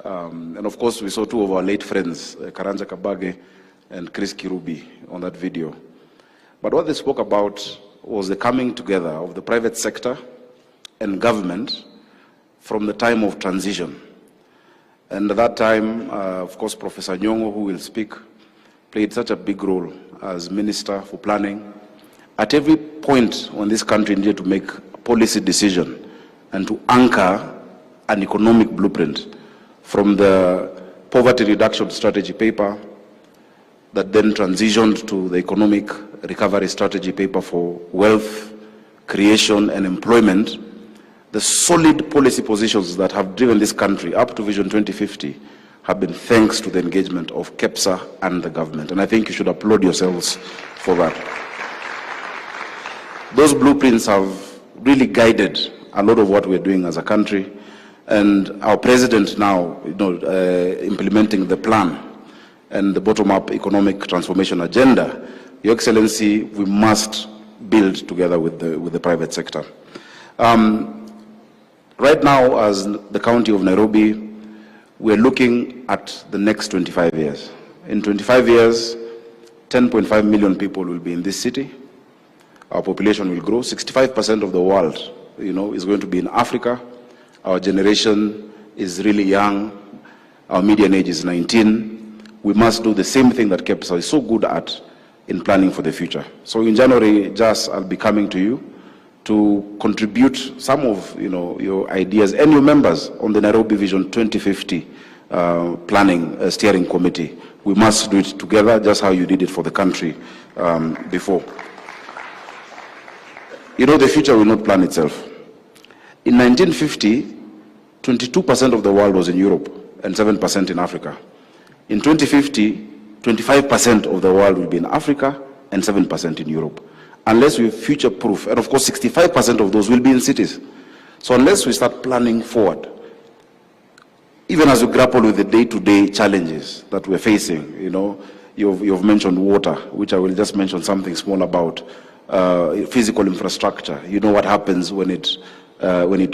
And of course, we saw two of our late friends, Karanja Kabage and Chris Kirubi, on that video. But what they spoke about was the coming together of the private sector and government from the time of transition. And at that time, of course, Professor Nyong'o, who will speak, played such a big role as Minister for Planning. At every point when this country needed to make a policy decision and to anchor an economic blueprint, from the poverty reduction strategy paper that then transitioned to the economic recovery strategy paper for wealth creation and employment, the solid policy positions that have driven this country up to Vision 2050 have been thanks to the engagement of KEPSA and the government. And I think you should applaud yourselves for that. Those blueprints have really guided a lot of what we're doing as a country. And our president now, implementing the plan and the bottom-up economic transformation agenda, Your Excellency, we must build together with the private sector. Right now, as the county of Nairobi, we're looking at the next 25 years. In 25 years, 10.5 million people will be in this city. Our population will grow. 65% of the world, is going to be in Africa. Our generation is really young. Our median age is 19. We must do the same thing that KEPSA is so good at in planning for the future. So in January, I'll be coming to you to contribute some of your ideas and your members on the Nairobi Vision 2050 planning steering committee. We must do it together, just how you did it for the country before. The future will not plan itself. In 1950, 22% of the world was in Europe and 7% in Africa. In 2050, 25% of the world will be in Africa and 7% in Europe. Unless we future-proof, and of course 65% of those will be in cities. So unless we start planning forward, even as we grapple with the day-to-day challenges that we're facing, you've mentioned water, which I will just mention something small about, physical infrastructure. You know what happens when it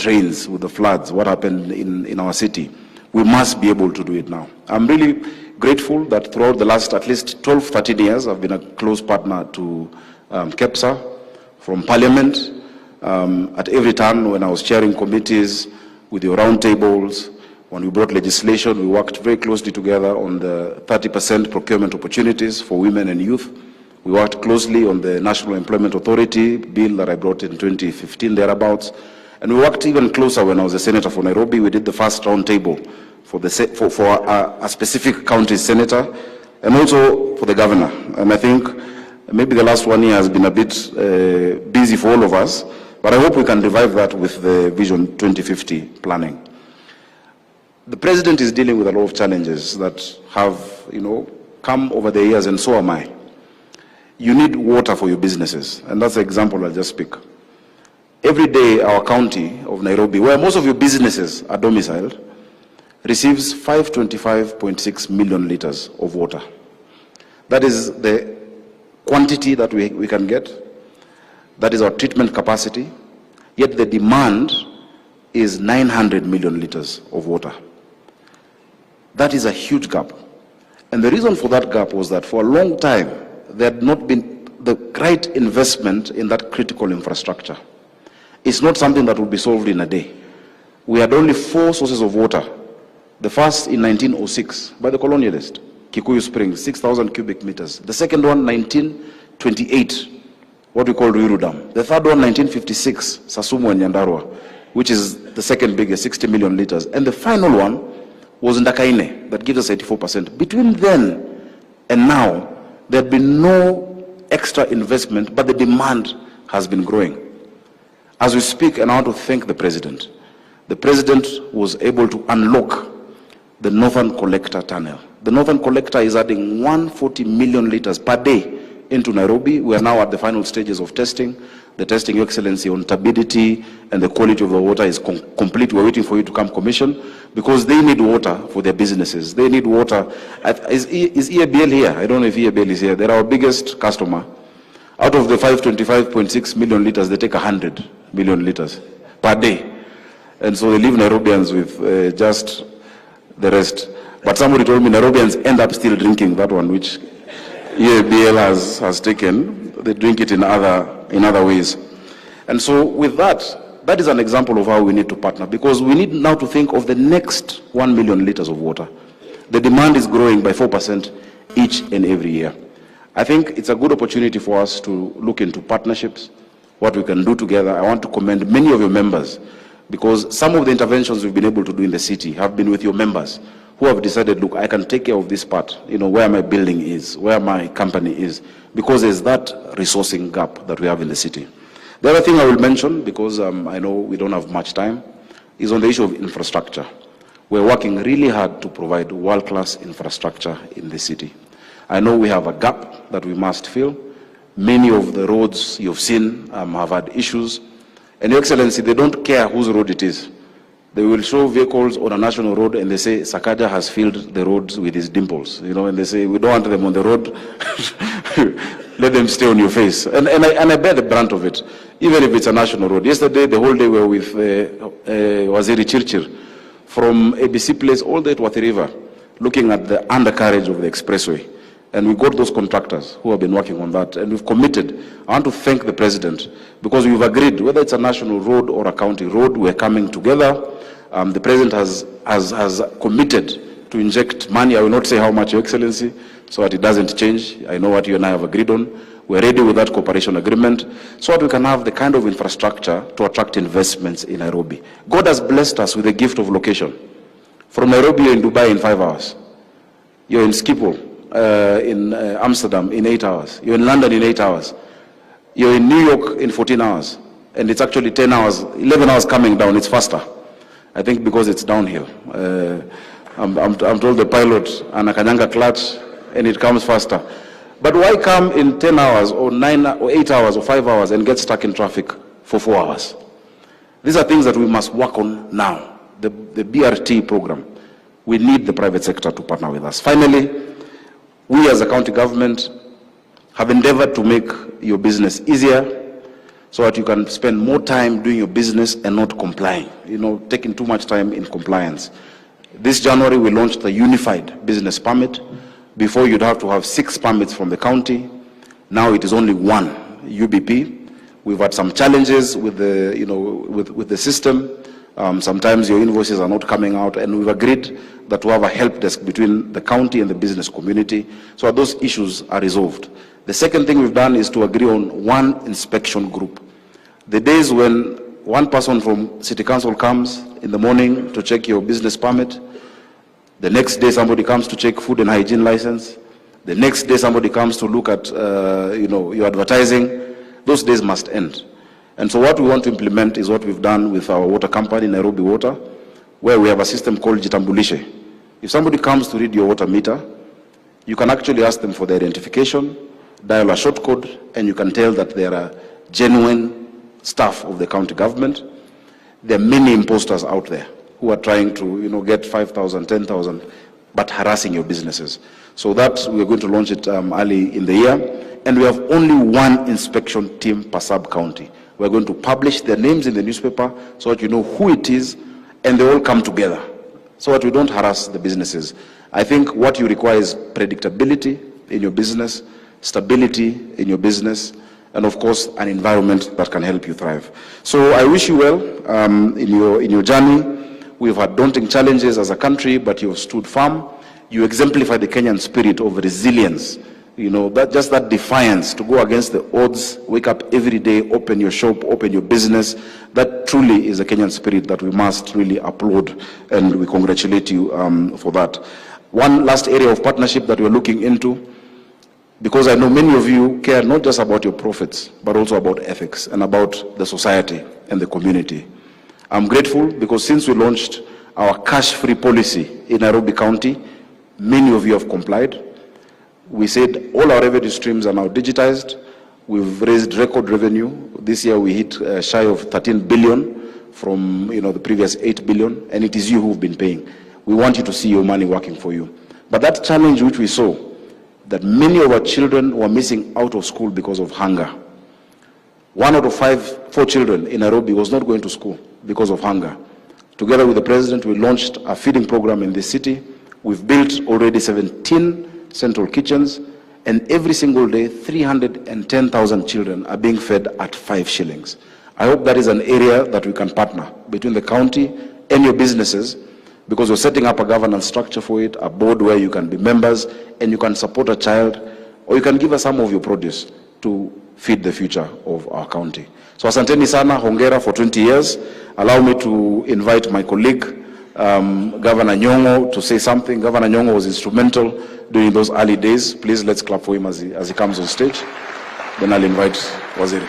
rains with the floods, what happened in our city. We must be able to do it now. I'm really grateful that throughout the last at least 12, 13 years, I've been a close partner to KEPSA from Parliament. At every turn when I was chairing committees with your roundtables, when we brought legislation, we worked very closely together on the 30% procurement opportunities for women and youth. We worked closely on the National Employment Authority bill that I brought in 2015 thereabouts. And we worked even closer when I was a senator for Nairobi. We did the first roundtable for a specific county senator and also for the governor. And I think maybe the last 1 year has been a bit busy for all of us, but I hope we can revive that with the Vision 2050 planning. The president is dealing with a lot of challenges that have, come over the years, and so am I. You need water for your businesses, and that's the example I'll just speak. Every day, our county of Nairobi, where most of your businesses are domiciled, receives 525.6 million liters of water. That is the quantity that we can get. That is our treatment capacity. Yet the demand is 900 million liters of water. That is a huge gap. And the reason for that gap was that for a long time, there had not been the right investment in that critical infrastructure. It's not something that will be solved in a day. We had only 4 sources of water. The first in 1906 by the colonialist, Kikuyu Springs, 6,000 cubic meters. The second one, 1928, what we call Ruto Dam. The third one, 1956, Sasumu and Nyandarua, which is the second biggest, 60 million liters. And the final one was Ndakaine, that gives us 84%. Between then and now, there had been no extra investment, but the demand has been growing. As we speak, and I want to thank the president was able to unlock the Northern Collector Tunnel. The Northern Collector is adding 140 million liters per day into Nairobi. We are now at the final stages of testing. The testing, Your Excellency, on turbidity and the quality of the water is complete. We're waiting for you to come commission because they need water for their businesses. They need water. Is EABL here? I don't know if EABL is here. They're our biggest customer. Out of the 525.6 million liters, they take 100 million liters per day. And so they leave Nairobians with just the rest. But somebody told me Nairobians end up still drinking that one, which EABL has taken. They drink it in other ways. And so with that is an example of how we need to partner, because we need now to think of the next 1 million liters of water. The demand is growing by 4% each and every year. I think it's a good opportunity for us to look into partnerships, what we can do together. I want to commend many of your members, because some of the interventions we've been able to do in the city have been with your members who have decided, look, I can take care of this part, where my building is, where my company is, because there's that resourcing gap that we have in the city. The other thing I will mention, because I know we don't have much time, is on the issue of infrastructure. We're working really hard to provide world-class infrastructure in the city. I know we have a gap that we must fill. Many of the roads you've seen have had issues. And Your Excellency, they don't care whose road it is. They will show vehicles on a national road and they say, Sakaja has filled the roads with his dimples. And they say, we don't want them on the road. Let them stay on your face. And I bear the brunt of it, even if it's a national road. Yesterday, the whole day we were with Waziri Chirchir, from ABC Place all the way to Wathi River, looking at the undercarriage of the expressway. And we got those contractors who have been working on that, and we've committed. I want to thank the President, because we've agreed, whether it's a national road or a county road, we're coming together. The President has committed to inject money. I will not say how much, Your Excellency, so that it doesn't change. I know what you and I have agreed on. We're ready with that cooperation agreement, so that we can have the kind of infrastructure to attract investments in Nairobi. God has blessed us with a gift of location. From Nairobi, you're in Dubai in 5 hours. You're in Schiphol, in Amsterdam in 8 hours. You're in London in 8 hours. You're in New York in 14 hours. And it's actually 10 hours, 11 hours coming down. It's faster. I think because it's downhill. I'm told the pilot, anakanyanga clutch, and it comes faster. But why come in 10 hours or 9 or 8 hours or 5 hours and get stuck in traffic for 4 hours? These are things that we must work on now. The BRT program. We need the private sector to partner with us. Finally, we as a county government have endeavored to make your business easier, so that you can spend more time doing your business and not complying, taking too much time in compliance. This January, we launched the unified business permit. Before, you'd have to have 6 permits from the county. Now it is only 1 UBP. We've had some challenges with the, with the system. Sometimes your invoices are not coming out, and we've agreed that we have a help desk between the county and the business community, so that those issues are resolved. The second thing we've done is to agree on 1 inspection group. The days when 1 person from City Council comes in the morning to check your business permit, the next day somebody comes to check food and hygiene license, the next day somebody comes to look at your advertising, those days must end. And so what we want to implement is what we've done with our water company, Nairobi Water, where we have a system called Jitambulishe. If somebody comes to read your water meter, you can actually ask them for their identification, dial a short code, and you can tell that they are genuine staff of the county government. There are many imposters out there who are trying to get 5,000, 10,000, but harassing your businesses. So that we're going to launch it early in the year. And we have only 1 inspection team per sub-county. We're going to publish their names in the newspaper so that you know who it is, and they all come together so that we don't harass the businesses. I think what you require is predictability in your business, stability in your business, and of course an environment that can help you thrive. So I wish you well in your journey. We've had daunting challenges as a country, but you've stood firm. You exemplify the Kenyan spirit of resilience. Just that defiance to go against the odds, wake up every day, open your shop, open your business. That truly is a Kenyan spirit that we must really applaud, and we congratulate you for that. One last area of partnership that we're looking into, because I know many of you care not just about your profits, but also about ethics and about the society and the community. I'm grateful because since we launched our cash-free policy in Nairobi County, many of you have complied. We said all our revenue streams are now digitized. We've raised record revenue. This year we hit shy of 13 billion from the previous 8 billion, and it is you who've been paying. We want you to see your money working for you. But that challenge which we saw, that many of our children were missing out of school because of hunger. 1 out of 4 children in Nairobi was not going to school because of hunger. Together with the President, we launched a feeding program in this city. We've built already 17 central kitchens, and every single day, 310,000 children are being fed at 5 shillings. I hope that is an area that we can partner between the county and your businesses, because we're setting up a governance structure for it, a board where you can be members and you can support a child, or you can give us some of your produce to feed the future of our county. So asanteni sana, hongera for 20 years. Allow me to invite my colleague, Governor Nyong'o, to say something. Governor Nyong'o was instrumental during those early days. Please, let's clap for him as he comes on stage. Then I'll invite Waziri.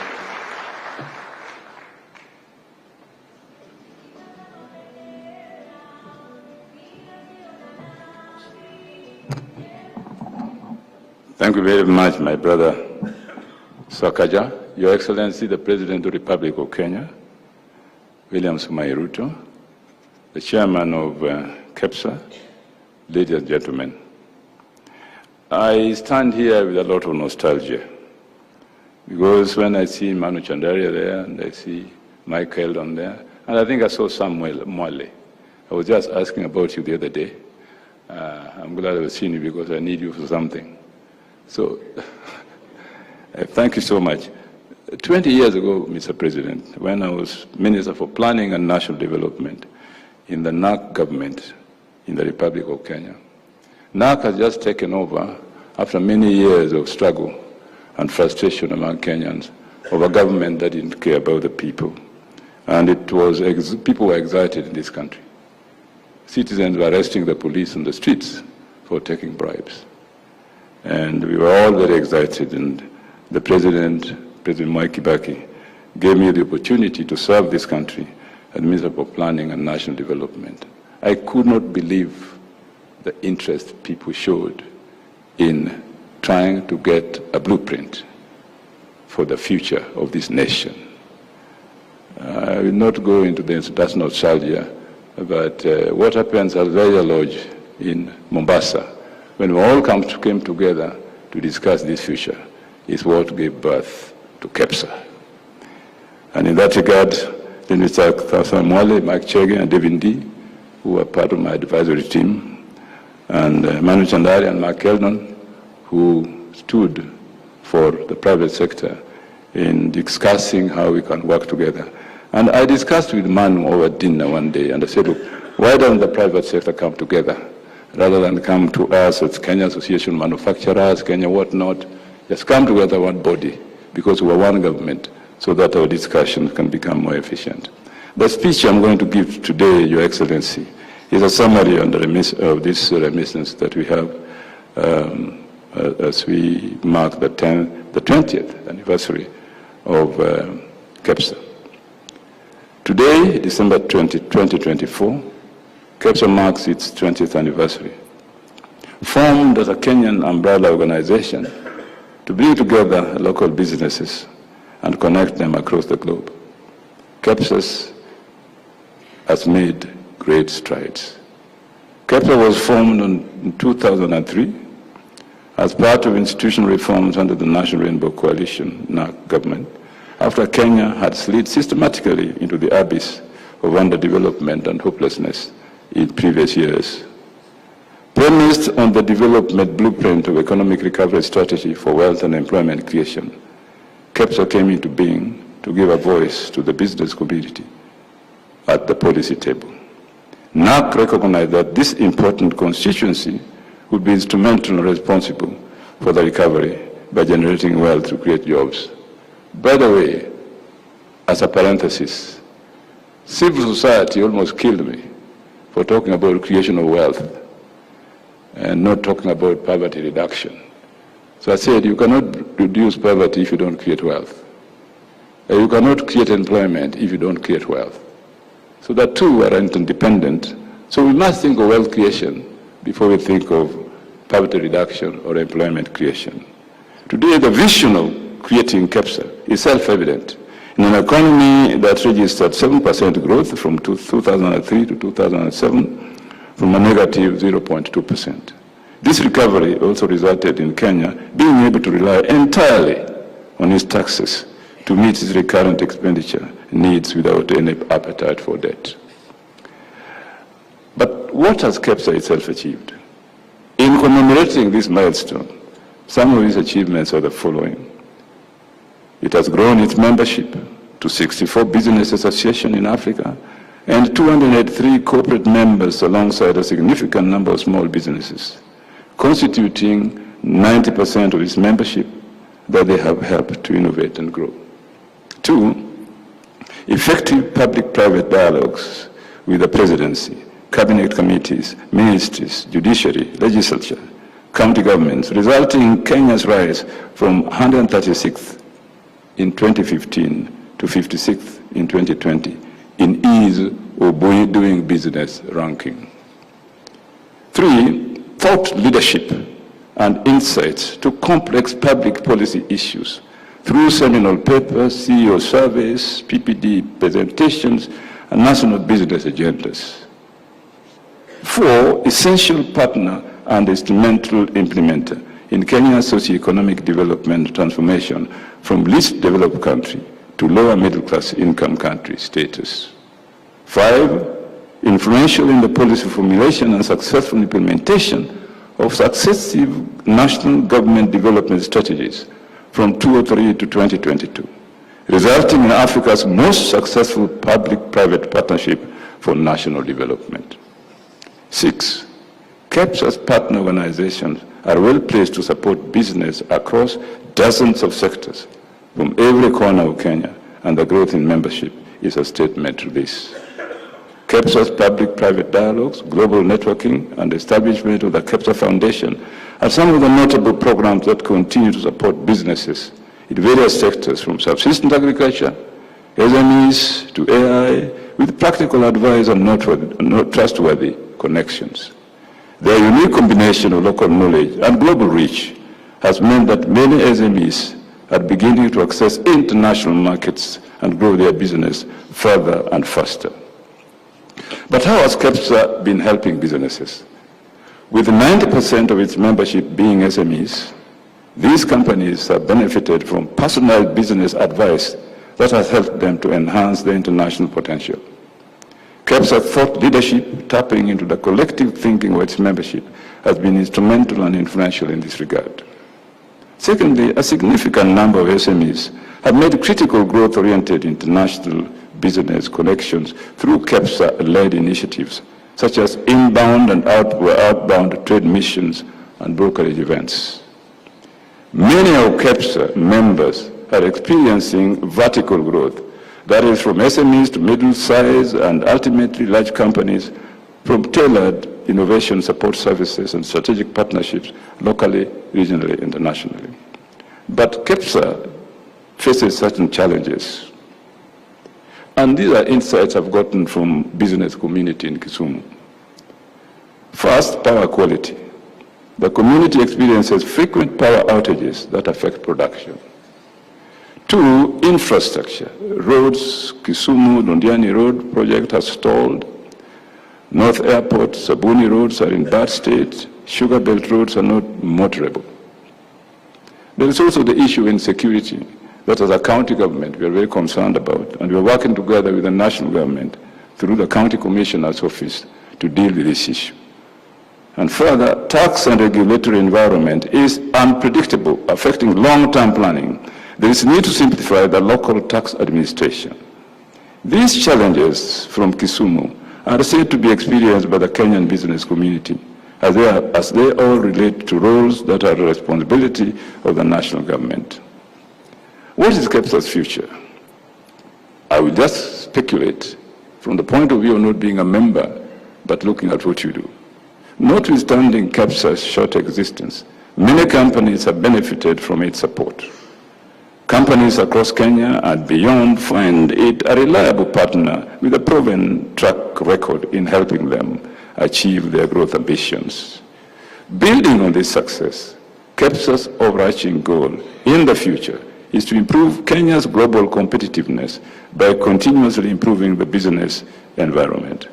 Thank you very much, my brother Sakaja, Your Excellency, the President of the Republic of Kenya, William Samoei Ruto, the Chairman of KEPSA, ladies and gentlemen. I stand here with a lot of nostalgia, because when I see Manu Chandaria there, and I see Mike Eldon there, and I think I saw Samuel Mwale. I was just asking about you the other day. I'm glad I've seen you because I need you for something. So, thank you so much. 20 years ago, Mr. President, when I was Minister for Planning and National Development in the NAC government in the Republic of Kenya, NAC has just taken over after many years of struggle and frustration among Kenyans of a government that didn't care about the people. And it was, people were excited in this country. Citizens were arresting the police on the streets for taking bribes. And we were all very excited, and the President Mwai Kibaki, gave me the opportunity to serve this country as Minister for Planning and National Development. I could not believe the interest people showed in trying to get a blueprint for the future of this nation. I will not go into this, that's nostalgia, but what happens at Raila Lodge in Mombasa, when we all came together to discuss this future, is what gave birth to KEPSA. And in that regard, then Mr. Mwale, Mike Chege, and David D, who are part of my advisory team, and Manu Chandari and Mark Eldon, who stood for the private sector in discussing how we can work together. And I discussed with Manu over dinner one day, and I said, look, why don't the private sector come together rather than come to us as Kenya Association of Manufacturers, Kenya whatnot? Just come together one body, because we are one government, so that our discussions can become more efficient. The speech I'm going to give today, Your Excellency, is a summary on of this reminiscence that we have as we mark the 20th anniversary of KEPSA. Today, December 2024, KEPSA marks its 20th anniversary. Formed as a Kenyan umbrella organization to bring together local businesses and connect them across the globe, KEPSA has made great strides. KEPSA was formed in 2003 as part of institutional reforms under the National Rainbow Coalition NAC government, after Kenya had slid systematically into the abyss of underdevelopment and hopelessness in previous years. Premised on the development blueprint of economic recovery strategy for wealth and employment creation, KEPSA came into being to give a voice to the business community at the policy table. NAC recognized that this important constituency would be instrumental and responsible for the recovery by generating wealth to create jobs. By the way, as a parenthesis, civil society almost killed me for talking about creation of wealth and not talking about poverty reduction. So I said, you cannot reduce poverty if you don't create wealth. You cannot create employment if you don't create wealth. So the two are interdependent. So we must think of wealth creation before we think of poverty reduction or employment creation. Today, the vision of creating KEPSA is self-evident. In an economy that registered 7% growth from 2003 to 2007, from a negative 0.2%. This recovery also resulted in Kenya being able to rely entirely on its taxes to meet its recurrent expenditure needs without any appetite for debt. But what has KEPSA itself achieved? In commemorating this milestone, some of its achievements are the following. It has grown its membership to 64 business associations in Africa and 283 corporate members alongside a significant number of small businesses, constituting 90% of its membership that they have helped to innovate and grow. 2, effective public-private dialogues with the presidency, cabinet committees, ministries, judiciary, legislature, county governments, resulting in Kenya's rise from 136th in 2015 to 56th in 2020 in ease of doing business ranking. 3, thought leadership and insights to complex public policy issues through seminal papers, CEO surveys, PPD presentations, and national business agendas. 4, essential partner and instrumental implementer in Kenya's socio-economic development transformation from least developed country to lower middle-class income country status. 5, influential in the policy formulation and successful implementation of successive national government development strategies from 2003 to 2022, resulting in Africa's most successful public-private partnership for national development. 6, KEPSA's partner organizations are well placed to support business across dozens of sectors from every corner of Kenya, and the growth in membership is a statement to this. KEPSA's public-private dialogues, global networking, and establishment of the KEPSA Foundation are some of the notable programs that continue to support businesses in various sectors from subsistence agriculture, SMEs to AI, with practical advice and trustworthy connections. Their unique combination of local knowledge and global reach has meant that many SMEs are beginning to access international markets and grow their business further and faster. But how has KEPSA been helping businesses? With 90% of its membership being SMEs, these companies have benefited from personalized business advice that has helped them to enhance their international potential. KEPSA thought leadership, tapping into the collective thinking of its membership, has been instrumental and influential in this regard. Secondly, a significant number of SMEs have made critical growth-oriented international business connections through KEPSA-led initiatives, such as inbound and outbound trade missions and brokerage events. Many of KEPSA members are experiencing vertical growth, that is from SMEs to middle-sized and ultimately large companies, from tailored innovation support services and strategic partnerships locally, regionally, and internationally. But KEPSA faces certain challenges. And these are insights I've gotten from business community in Kisumu. First, power quality. The community experiences frequent power outages that affect production. 2, infrastructure. Roads, Kisumu, Londiani Road project has stalled. North Airport, Sabuni roads are in bad state. Sugar Belt roads are not motorable. There is also the issue of insecurity that as a county government we are very concerned about, and we are working together with the national government through the county commissioner's office to deal with this issue. And further, tax and regulatory environment is unpredictable, affecting long-term planning. There is a need to simplify the local tax administration. These challenges from Kisumu are said to be experienced by the Kenyan business community, as they all relate to roles that are the responsibility of the national government. What is KEPSA's future? I will just speculate from the point of view of not being a member, but looking at what you do. Notwithstanding KEPSA's short existence, many companies have benefited from its support. Companies across Kenya and beyond find it a reliable partner with a proven track record in helping them achieve their growth ambitions. Building on this success, KEPSA's overarching goal in the future is to improve Kenya's global competitiveness by continuously improving the business environment.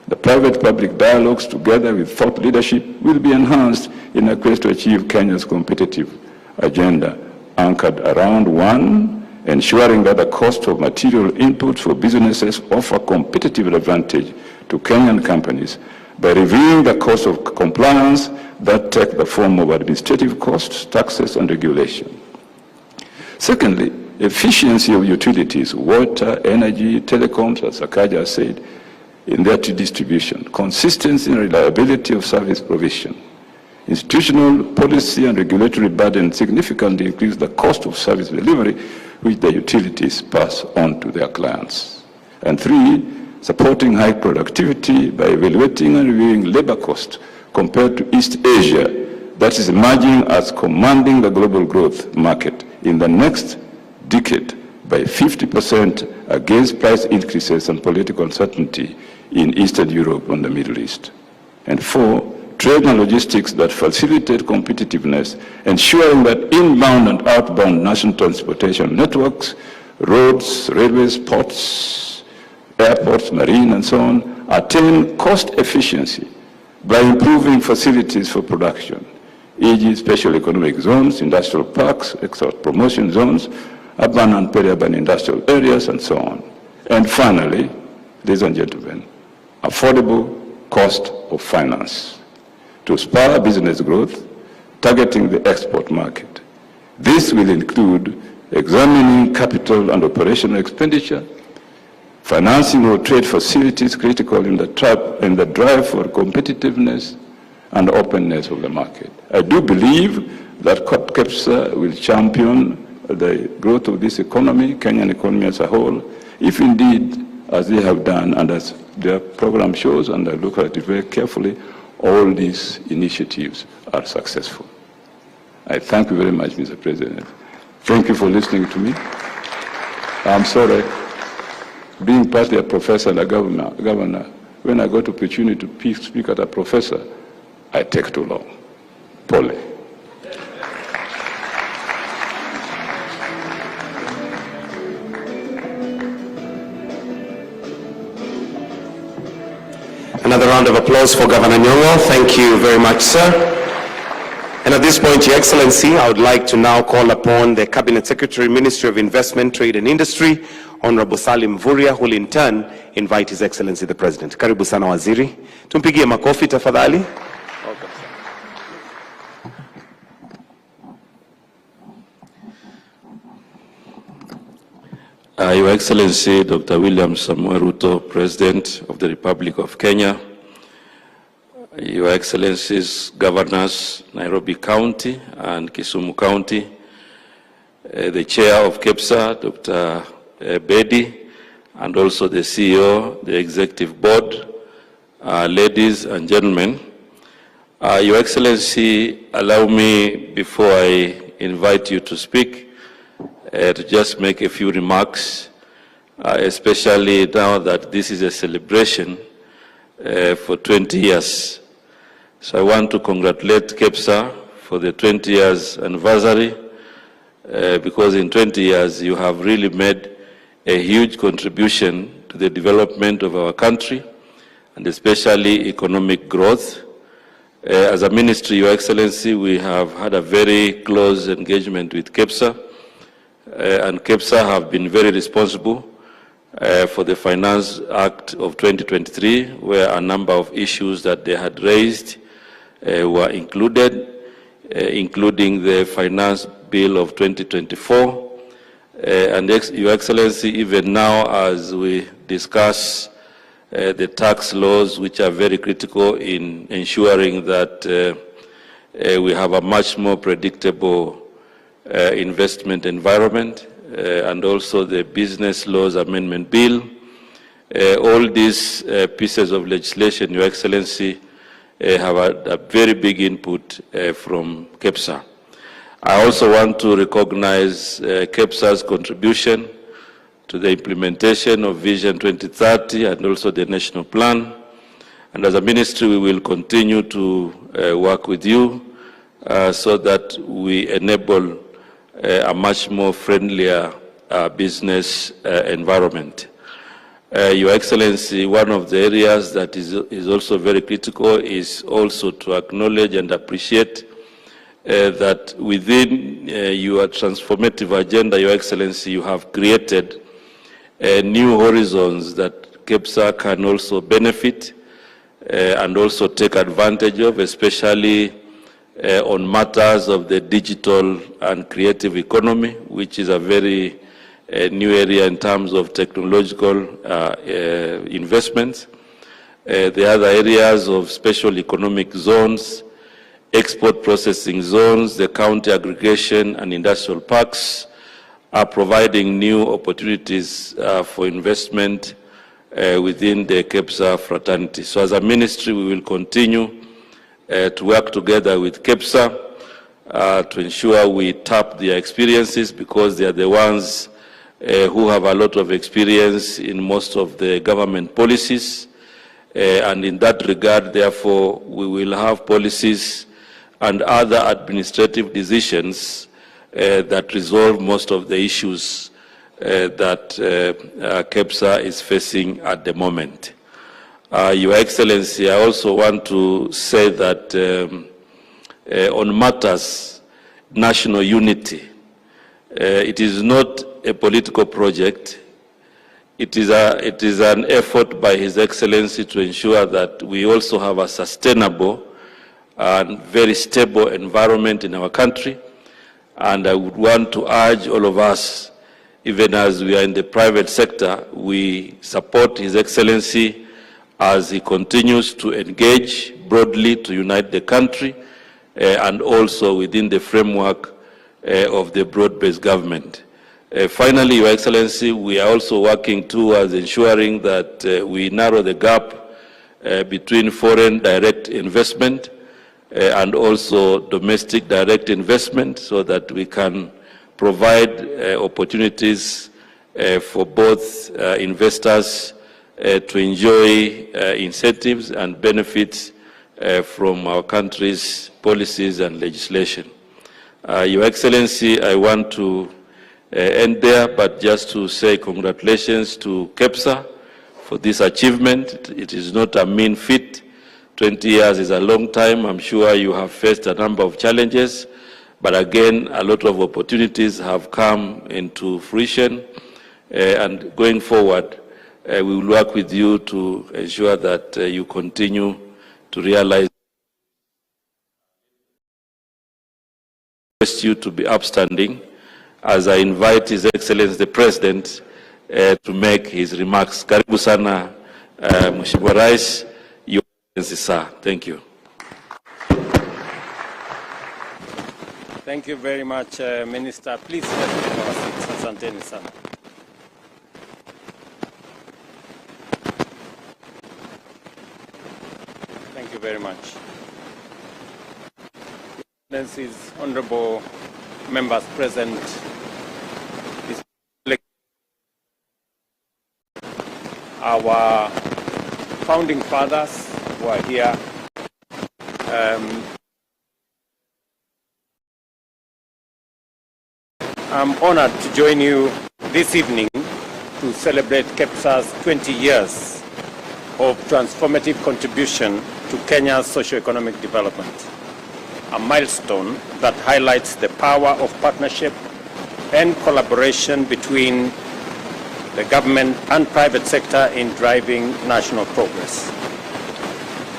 The private-public dialogues, together with thought leadership, will be enhanced in a quest to achieve Kenya's competitive agenda, anchored around 1, ensuring that the cost of material inputs for businesses offer competitive advantage to Kenyan companies, by reviewing the cost of compliance that take the form of administrative costs, taxes, and regulation. Secondly, efficiency of utilities, water, energy, telecoms, as Sakaja said, in their distribution, consistency and reliability of service provision. Institutional policy and regulatory burden significantly increase the cost of service delivery, which the utilities pass on to their clients. And three, supporting high productivity by evaluating and reviewing labor costs compared to East Asia, that is emerging as commanding the global growth market in the next decade by 50% against price increases and political uncertainty in Eastern Europe and the Middle East. And four, trade and logistics that facilitate competitiveness, ensuring that inbound and outbound national transportation networks, roads, railways, ports, airports, marine, and so on, attain cost efficiency by improving facilities for production, e.g. special economic zones, industrial parks, export promotion zones, urban and peri-urban industrial areas, and so on. And finally, ladies and gentlemen, affordable cost of finance to spur business growth, targeting the export market. This will include examining capital and operational expenditure, financing of trade facilities critical in the drive for competitiveness and openness of the market. I do believe that KEPSA will champion the growth of this economy, Kenyan economy as a whole, if indeed, as they have done and as their program shows, and I look at it very carefully, all these initiatives are successful. I thank you very much, Mr. President. Thank you for listening to me. I'm sorry, being partly a professor and a governor, when I got opportunity to speak at a professor, I take too long. Pole. Another round of applause for Governor Nyong'o. Thank you very much, sir. And at this point, Your Excellency, I would like to now call upon the Cabinet Secretary, Ministry of Investment, Trade and Industry, Honorable Salim Mvurya, who will in turn invite His Excellency the President. Karibu sana waziri. Tumpigie makofi tafadhali. Your Excellency, Dr. William Samoei Ruto, President of the Republic of Kenya, Your Excellencies, Governors, Nairobi County and Kisumu County, the Chair of KEPSA, Dr. Bedi, and also the CEO, the Executive Board, ladies and gentlemen, Your Excellency, allow me, before I invite you to speak, to just make a few remarks, especially now that this is a celebration for 20 years. So I want to congratulate KEPSA for the 20 years anniversary, because in 20 years you have really made a huge contribution to the development of our country, and especially economic growth. As a ministry, Your Excellency, we have had a very close engagement with KEPSA, and KEPSA have been very responsible for the Finance Act of 2023, where a number of issues that they had raised were included, including the Finance Bill of 2024. And Your Excellency, even now as we discuss the tax laws, which are very critical in ensuring that we have a much more predictable investment environment, and also the Business Laws Amendment Bill. All these pieces of legislation, Your Excellency, have a very big input from KEPSA. I also want to recognize KEPSA's contribution to the implementation of Vision 2030 and also the National Plan. And as a ministry, we will continue to work with you so that we enable a much more friendlier business environment. Your Excellency, one of the areas that is also very critical is also to acknowledge and appreciate that within your transformative agenda, Your Excellency, you have created new horizons that KEPSA can also benefit, and also take advantage of, especially on matters of the digital and creative economy, which is a very new area in terms of technological investments. The other areas of special economic zones, export processing zones, the county aggregation and industrial parks are providing new opportunities for investment within the KEPSA fraternity. So as a ministry, we will continue to work together with KEPSA to ensure we tap their experiences, because they are the ones who have a lot of experience in most of the government policies. And in that regard, therefore, we will have policies and other administrative decisions that resolve most of the issues that KEPSA is facing at the moment. Your Excellency, I also want to say that on matters national unity, it is not a political project. It is an effort by His Excellency to ensure that we also have a sustainable and very stable environment in our country. And I would want to urge all of us, even as we are in the private sector, we support His Excellency as he continues to engage broadly to unite the country and also within the framework of the broad-based government. Finally, Your Excellency, we are also working towards ensuring that we narrow the gap between foreign direct investment and also domestic direct investment, so that we can provide opportunities for both investors to enjoy incentives and benefits from our country's policies and legislation. Your Excellency, I want to end there, but just to say congratulations to KEPSA for this achievement. It is not a mean feat. 20 years is a long time. I'm sure you have faced a number of challenges, but again, a lot of opportunities have come into fruition. And going forward, we will work with you to ensure that you continue to realize you to be upstanding, as I invite His Excellency the President to make his remarks. Karibu sana, Mheshimiwa Rais. Your Excellency, sir. Thank you. Thank you very much, Minister. Please let's take our seats. Asanteni sana. Thank you very much. Excellencies, honorable members present, our founding fathers who are here, I'm honored to join you this evening to celebrate KEPSA's 20 years of transformative contribution to Kenya's socio-economic development, a milestone that highlights the power of partnership and collaboration between the government and private sector in driving national progress.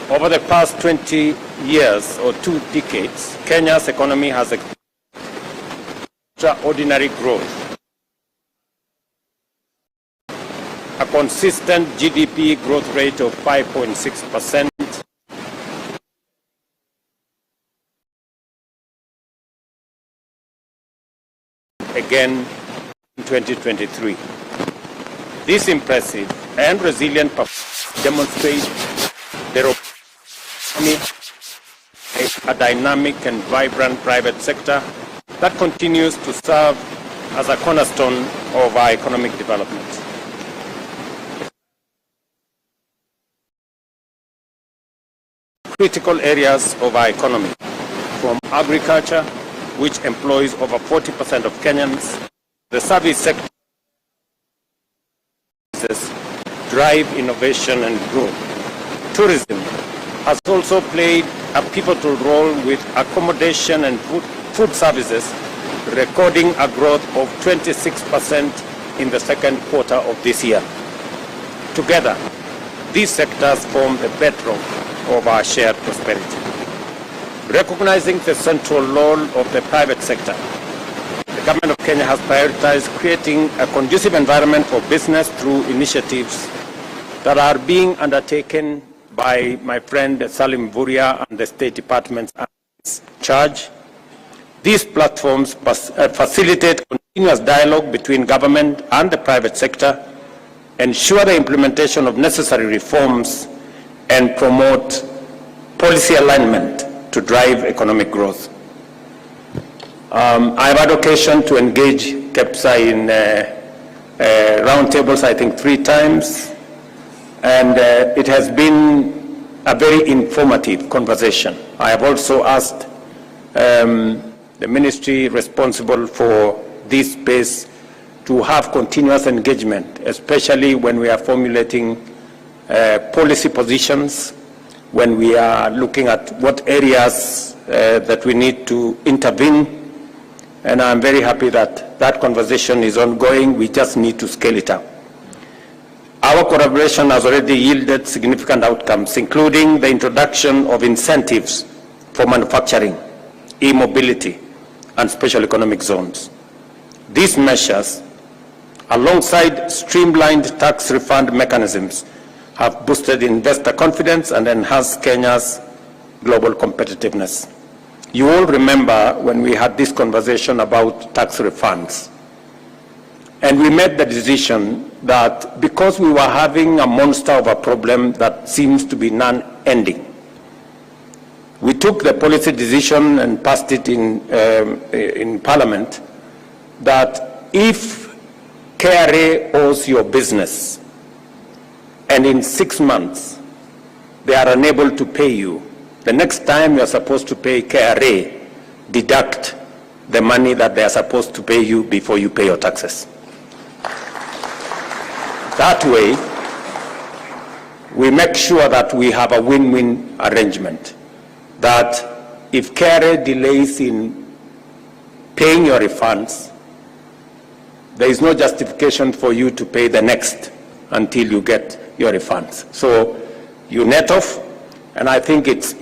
Over the past 20 years or 2 decades, Kenya's economy has experienced extraordinary growth. A consistent GDP growth rate of 5.6%, again in 2023. This impressive and resilient performance demonstrates the economy, a dynamic and vibrant private sector that continues to serve as a cornerstone of our economic development. Critical areas of our economy, from agriculture, which employs over 40% of Kenyans, the service sector drive innovation and growth. Tourism has also played a pivotal role, with accommodation and food services recording a growth of 26% in the second quarter of this year. Together, these sectors form the bedrock of our shared prosperity. Recognizing the central role of the private sector, the government of Kenya has prioritized creating a conducive environment for business through initiatives that are being undertaken by my friend Salim Vuria and the State Department's charge. These platforms facilitate continuous dialogue between government and the private sector, ensure the implementation of necessary reforms, and promote policy alignment to drive economic growth. I have had occasion to engage KEPSA in roundtables, I think 3 times, and it has been a very informative conversation. I have also asked the ministry responsible for this space to have continuous engagement, especially when we are formulating policy positions, when we are looking at what areas that we need to intervene. And I'm very happy that that conversation is ongoing. We just need to scale it up. Our collaboration has already yielded significant outcomes, including the introduction of incentives for manufacturing, e-mobility, and special economic zones. These measures, alongside streamlined tax refund mechanisms, have boosted investor confidence and enhanced Kenya's global competitiveness. You all remember when we had this conversation about tax refunds, and we made the decision that because we were having a monster of a problem that seems to be non-ending, we took the policy decision and passed it in Parliament that if KRA owes your business and in 6 months they are unable to pay you, the next time you're supposed to pay KRA, deduct the money that they are supposed to pay you before you pay your taxes. That way, we make sure that we have a win-win arrangement, that if KRA delays in paying your refunds, there is no justification for you to pay the next until you get your refunds. So you net off, and I think it's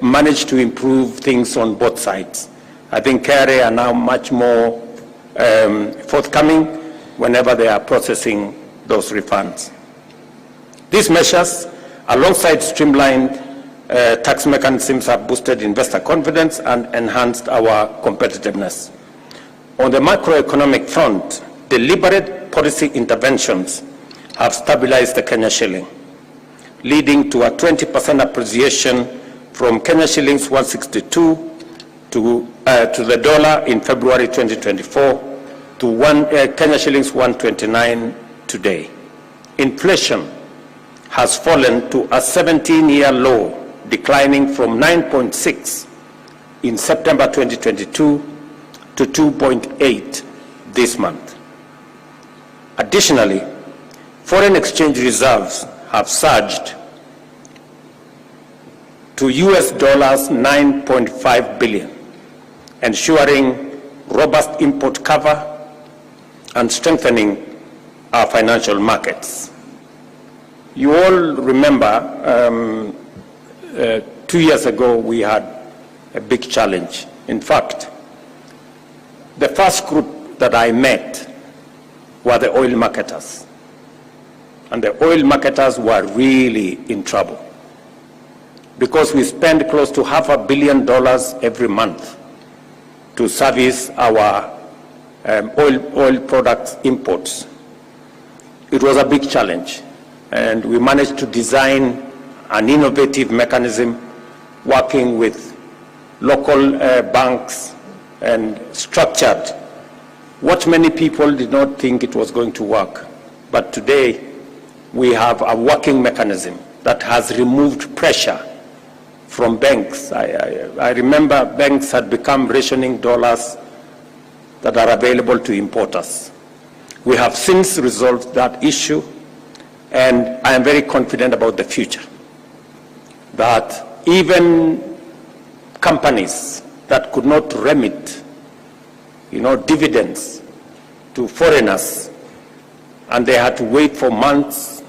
managed to improve things on both sides. I think KRA are now much more forthcoming whenever they are processing those refunds. These measures, alongside streamlined tax mechanisms, have boosted investor confidence and enhanced our competitiveness. On the macroeconomic front, deliberate policy interventions have stabilized the Kenya shilling, leading to a 20% appreciation from Kenya shillings 162 to the dollar in February 2024 to Kenya shillings 129 today. Inflation has fallen to a 17-year low, declining from 9.6 in September 2022 to 2.8 this month. Additionally, foreign exchange reserves have surged to US dollars 9.5 billion, ensuring robust import cover and strengthening our financial markets. You all remember 2 years ago we had a big challenge. In fact, the first group that I met were the oil marketers. And the oil marketers were really in trouble because we spend close to $500 million every month to service our oil products imports. It was a big challenge, and we managed to design an innovative mechanism working with local banks and structured what many people did not think it was going to work. But today, we have a working mechanism that has removed pressure from banks. I remember banks had become rationing dollars that are available to importers. We have since resolved that issue, and I am very confident about the future, that even companies that could not remit, dividends to foreigners, and they had to wait for months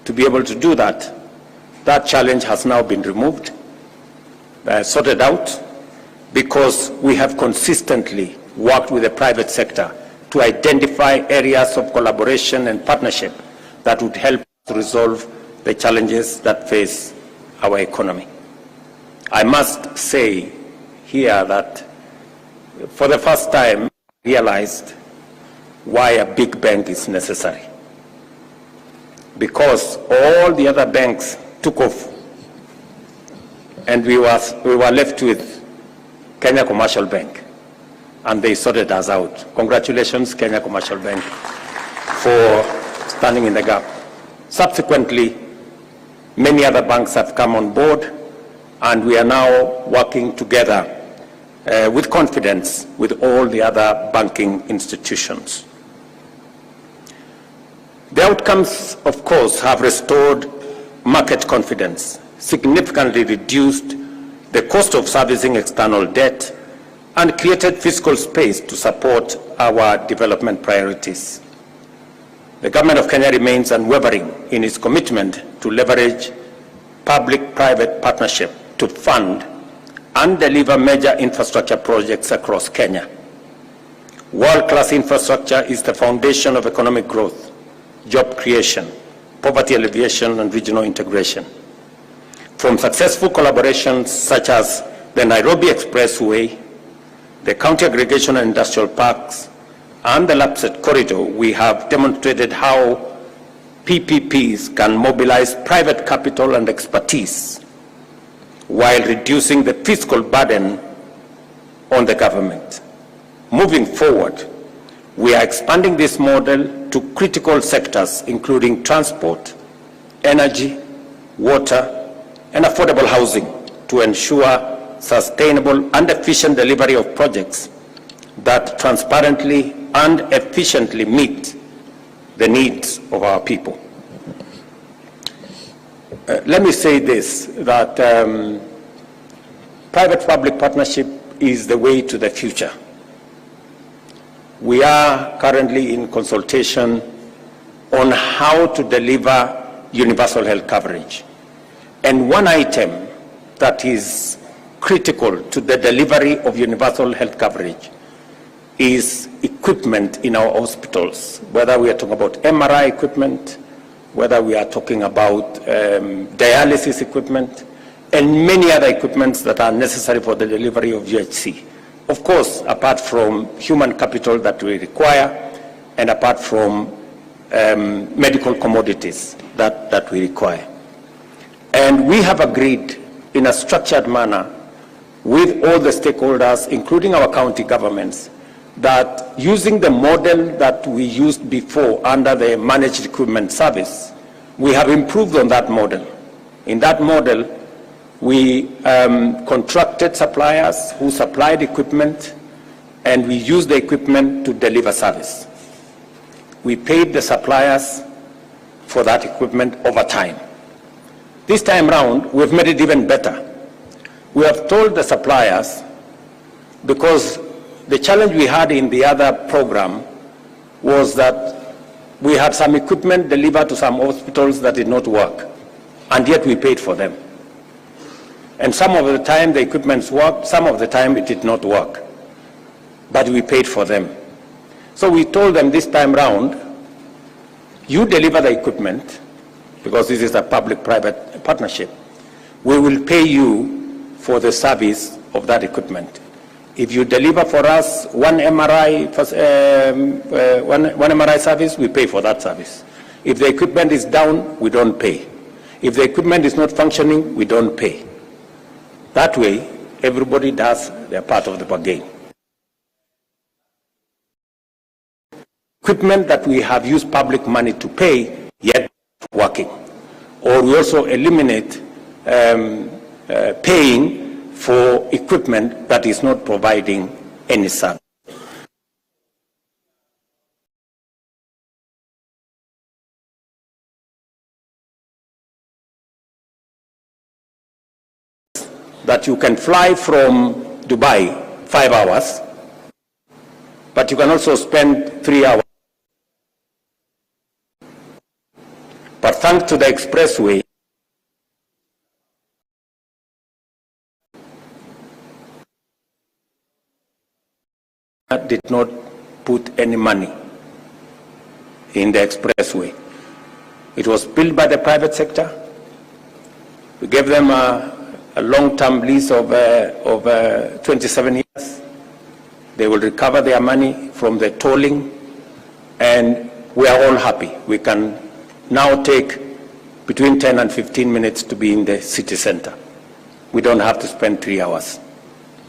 to be able to do that. That challenge has now been removed, sorted out, because we have consistently worked with the private sector to identify areas of collaboration and partnership that would help to resolve the challenges that face our economy. I must say here that for the first time, I realized why a big bank is necessary. Because all the other banks took off, and we were left with Kenya Commercial Bank, and they sorted us out. Congratulations, Kenya Commercial Bank, for standing in the gap. Subsequently, many other banks have come on board, and we are now working together with confidence with all the other banking institutions. The outcomes, of course, have restored market confidence, significantly reduced the cost of servicing external debt, and created fiscal space to support our development priorities. The Government of Kenya remains unwavering in its commitment to leverage public-private partnership to fund and deliver major infrastructure projects across Kenya. World-class infrastructure is the foundation of economic growth, job creation, poverty alleviation, and regional integration. From successful collaborations such as the Nairobi Expressway, the county aggregation and industrial parks, and the Lapsset corridor, we have demonstrated how PPPs can mobilize private capital and expertise while reducing the fiscal burden on the government. Moving forward, we are expanding this model to critical sectors, including transport, energy, water, and affordable housing, to ensure sustainable and efficient delivery of projects that transparently and efficiently meet the needs of our people. Let me say this, that private-public partnership is the way to the future. We are currently in consultation on how to deliver universal health coverage. And one item that is critical to the delivery of universal health coverage is equipment in our hospitals, whether we are talking about MRI equipment, whether we are talking about dialysis equipment, and many other equipments that are necessary for the delivery of UHC. Of course, apart from human capital that we require, and apart from medical commodities that we require. And we have agreed in a structured manner with all the stakeholders, including our county governments, that using the model that we used before under the managed equipment service, we have improved on that model. In that model, we contracted suppliers who supplied equipment, and we used the equipment to deliver service. We paid the suppliers for that equipment over time. This time round, we've made it even better. We have told the suppliers, because the challenge we had in the other program was that we had some equipment delivered to some hospitals that did not work, and yet we paid for them. And some of the time the equipment worked, some of the time it did not work, but we paid for them. So we told them this time round, you deliver the equipment, because this is a public-private partnership. We will pay you for the service of that equipment. If you deliver for us one MRI service, we pay for that service. If the equipment is down, we don't pay. If the equipment is not functioning, we don't pay. That way, everybody does their part of the bargain. Equipment that we have used public money to pay, yet working. Or we also eliminate paying for equipment that is not providing any service. That you can fly from Dubai 5 hours, but you can also spend 3 hours. But thanks to the expressway, did not put any money in the expressway. It was built by the private sector. We gave them a long-term lease of 27 years. They will recover their money from the tolling, and we are all happy. We can now take between 10 and 15 minutes to be in the city center. We don't have to spend 3 hours.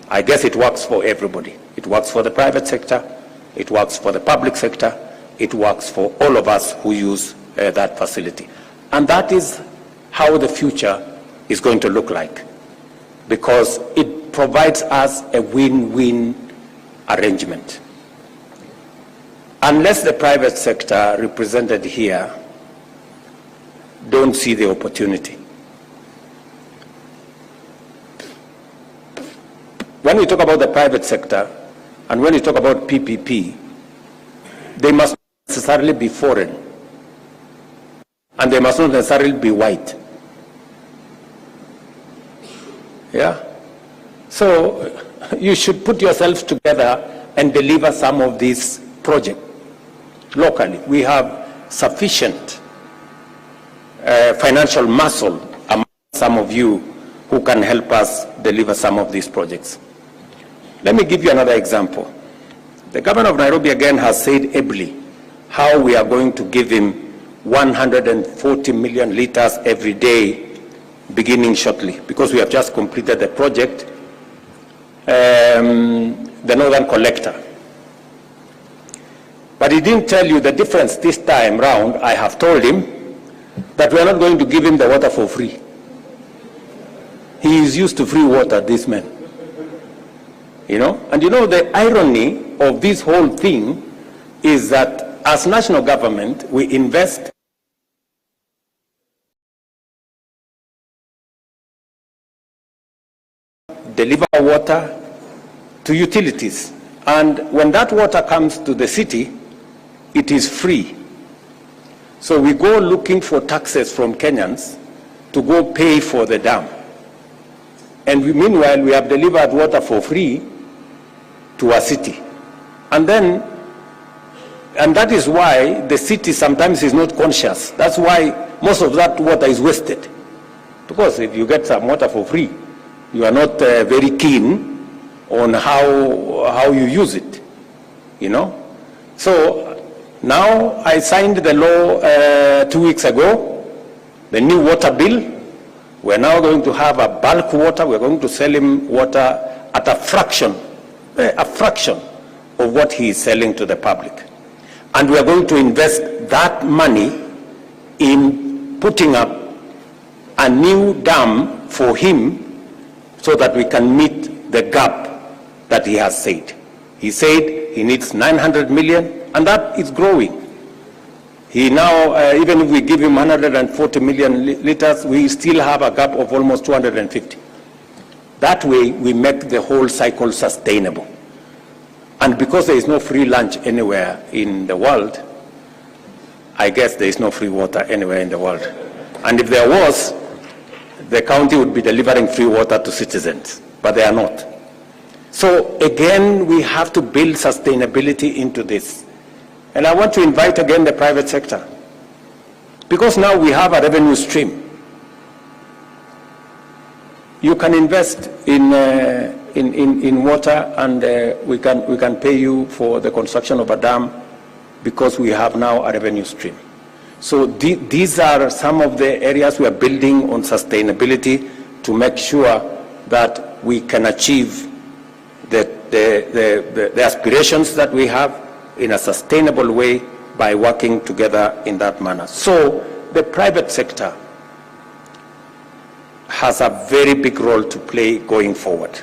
I guess it works for everybody. It works for the private sector, it works for the public sector, it works for all of us who use that facility. And that is how the future is going to look like, because it provides us a win-win arrangement. Unless the private sector represented here don't see the opportunity. When we talk about the private sector and when we talk about PPP, they must not necessarily be foreign and they must not necessarily be white. Yeah? So you should put yourselves together and deliver some of these projects locally. We have sufficient financial muscle among some of you who can help us deliver some of these projects. Let me give you another example. The governor of Nairobi again has said ably how we are going to give him 140 million liters every day beginning shortly, because we have just completed the project, the Northern Collector. But he didn't tell you the difference this time round. I have told him that we are not going to give him the water for free. He is used to free water, this man. You know, and you know the irony of this whole thing is that as national government, we invest deliver water to utilities. And when that water comes to the city, it is free. So we go looking for taxes from Kenyans to go pay for the dam. And meanwhile, we have delivered water for free to our city. And that is why the city sometimes is not conscious. That's why most of that water is wasted. Because if you get some water for free, you are not very keen on how you use it, you know. So now I signed the law 2 weeks ago, the new water bill. We're now going to have a bulk water. We're going to sell him water at a fraction of what he is selling to the public. And we're going to invest that money in putting up a new dam for him so that we can meet the gap that he has said. He said he needs 900 million, and that is growing. He now, even if we give him 140 million liters, we still have a gap of almost 250. That way, we make the whole cycle sustainable. And because there is no free lunch anywhere in the world, I guess there is no free water anywhere in the world. And if there was, the county would be delivering free water to citizens, but they are not. So again, we have to build sustainability into this. And I want to invite again the private sector, because now we have a revenue stream. You can invest in water, and we can pay you for the construction of a dam, because we have now a revenue stream. So these are some of the areas we are building on sustainability to make sure that we can achieve the aspirations that we have in a sustainable way by working together in that manner. So the private sector has a very big role to play going forward.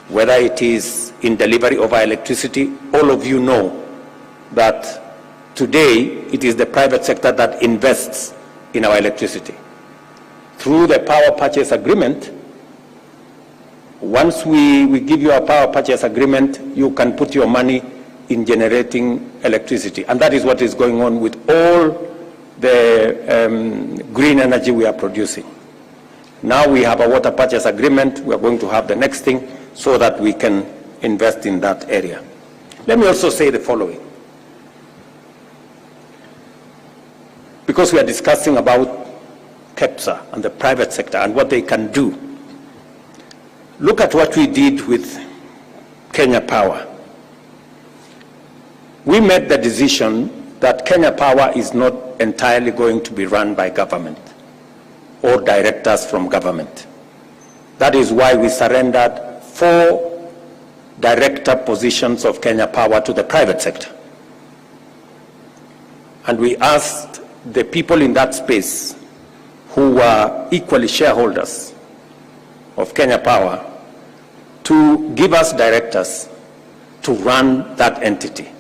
Whether it is in delivery of our electricity, all of you know that today it is the private sector that invests in our electricity. Through the power purchase agreement, once we give you a power purchase agreement, you can put your money in generating electricity. And that is what is going on with all the green energy we are producing. Now we have a water purchase agreement. We are going to have the next thing so that we can invest in that area. Let me also say the following. Because we are discussing about KEPSA and the private sector and what they can do. Look at what we did with Kenya Power. We made the decision that Kenya Power is not entirely going to be run by government or directors from government. That is why we surrendered 4 director positions of Kenya Power to the private sector. And we asked the people in that space who were equally shareholders of Kenya Power to give us directors to run that entity.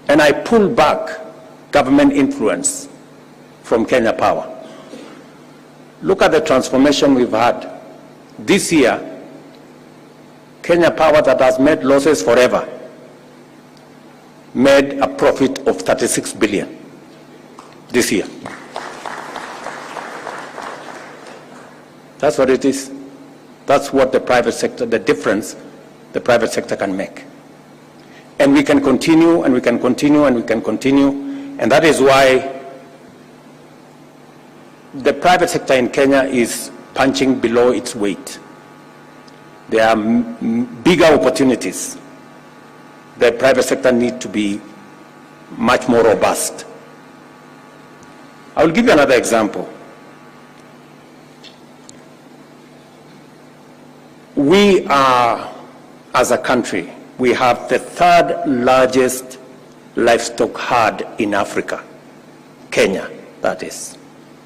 And I pulled back government influence from Kenya Power. Look at the transformation we've had. This year, Kenya Power, that has made losses forever, made a profit of 36 billion this year. That's what it is. That's what the private sector, the difference the private sector can make. And we can continue, and we can continue, and we can continue. And that is why the private sector in Kenya is punching below its weight. There are bigger opportunities. The private sector needs to be much more robust. I will give you another example. We are, as a country, we have the 3rd largest livestock herd in Africa. Kenya, that is.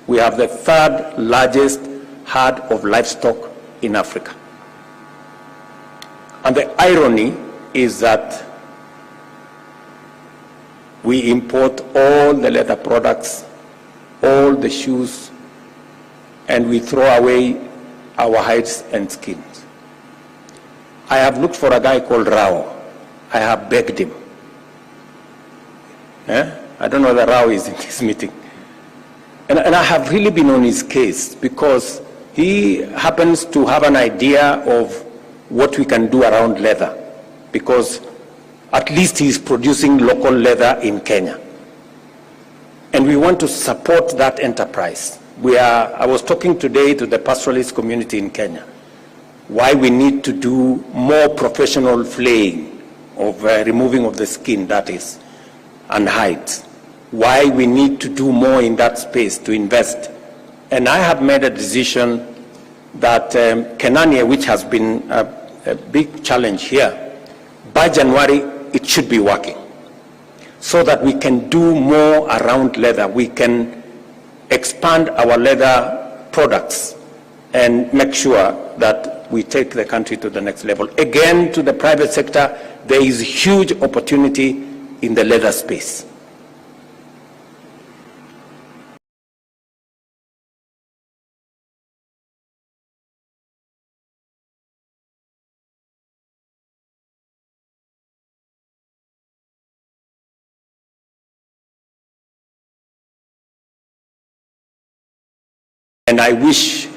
We have the 3rd largest herd of livestock in Africa. And the irony is that we import all the leather products, all the shoes, and we throw away our hides and skins. I have looked for a guy called Rao. I have begged him. I don't know that Rao is in this meeting. And I have really been on his case because he happens to have an idea of what we can do around leather, because at least he is producing local leather in Kenya. And we want to support that enterprise. I was talking today to the pastoralist community in Kenya, why we need to do more professional flaying of removing of the skin, that is, and hides. Why we need to do more in that space to invest. And I have made a decision that Kenania, which has been a big challenge here, by January it should be working, so that we can do more around leather. We can expand our leather products and make sure that we take the country to the next level. Again, to the private sector, there is huge opportunity in the leather space. And I wish